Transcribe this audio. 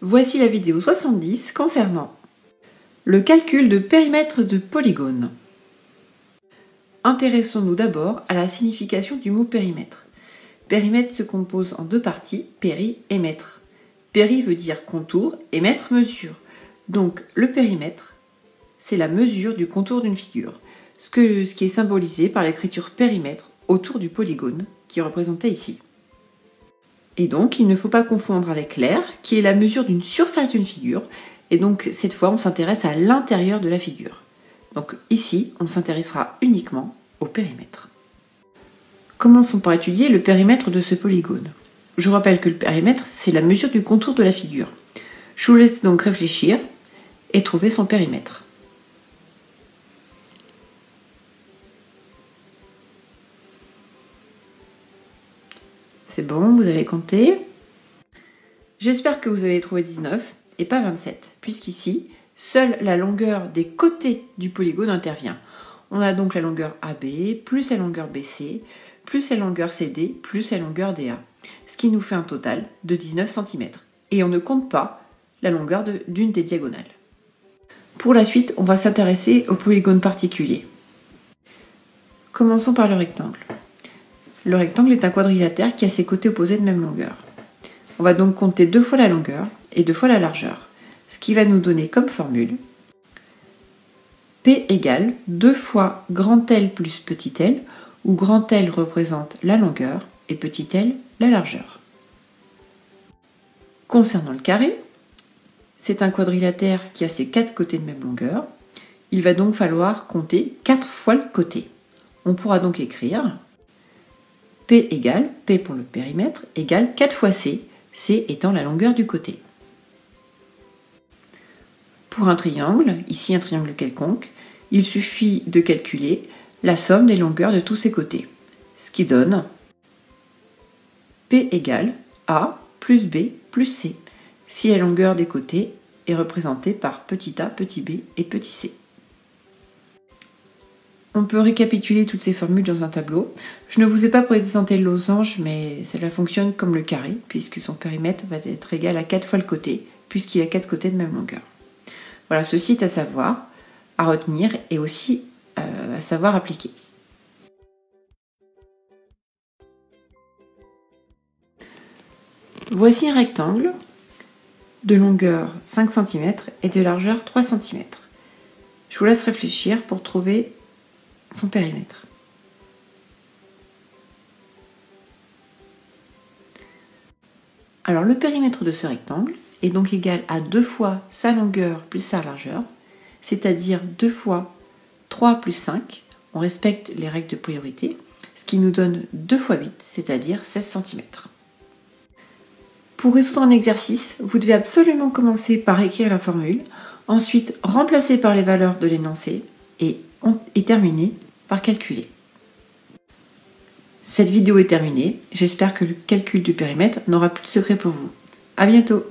Voici la vidéo 70 concernant le calcul de périmètre de polygone. Intéressons-nous d'abord à la signification du mot périmètre. Périmètre se compose en deux parties, péri et mètre. Péri veut dire contour et mètre mesure. Donc le périmètre, c'est la mesure du contour d'une figure, ce qui est symbolisé par l'écriture périmètre autour du polygone qui est représenté ici. Et donc, il ne faut pas confondre avec l'aire, qui est la mesure d'une surface d'une figure. Et donc, cette fois, on s'intéresse à l'intérieur de la figure. Donc ici, on s'intéressera uniquement au périmètre. Commençons par étudier le périmètre de ce polygone. Je vous rappelle que le périmètre, c'est la mesure du contour de la figure. Je vous laisse donc réfléchir et trouver son périmètre. C'est bon, vous avez compté. J'espère que vous avez trouvé 19 et pas 27, puisqu'ici, seule la longueur des côtés du polygone intervient. On a donc la longueur AB, plus la longueur BC, plus la longueur CD, plus la longueur DA, ce qui nous fait un total de 19 cm. Et on ne compte pas la longueur d'une des diagonales. Pour la suite, on va s'intéresser au polygone particulier. Commençons par le rectangle. Le rectangle est un quadrilatère qui a ses côtés opposés de même longueur. On va donc compter 2 fois la longueur et 2 fois la largeur, ce qui va nous donner comme formule P égale 2 fois grand L plus petit l, où grand L représente la longueur et petit l la largeur. Concernant le carré, c'est un quadrilatère qui a ses 4 côtés de même longueur. Il va donc falloir compter 4 fois le côté. On pourra donc écrire P égale, P pour le périmètre, égale 4 fois C, C étant la longueur du côté. Pour un triangle, ici un triangle quelconque, il suffit de calculer la somme des longueurs de tous ses côtés, ce qui donne P égale A plus B plus C, si la longueur des côtés est représentée par petit a, petit b et petit c. On peut récapituler toutes ces formules dans un tableau. Je ne vous ai pas présenté le losange, mais cela fonctionne comme le carré, puisque son périmètre va être égal à 4 fois le côté, puisqu'il a 4 côtés de même longueur. Voilà, ceci est à savoir, à retenir et aussi à savoir appliquer. Voici un rectangle de longueur 5 cm et de largeur 3 cm. Je vous laisse réfléchir pour trouver son périmètre. Alors le périmètre de ce rectangle est donc égal à 2 fois sa longueur plus sa largeur, c'est-à-dire 2 fois 3 plus 5, on respecte les règles de priorité, ce qui nous donne 2 fois 8, c'est-à-dire 16 cm. Pour résoudre un exercice, vous devez absolument commencer par écrire la formule, ensuite remplacer par les valeurs de l'énoncé et terminer par calculer. Cette vidéo est terminée, j'espère que le calcul du périmètre n'aura plus de secret pour vous. À bientôt!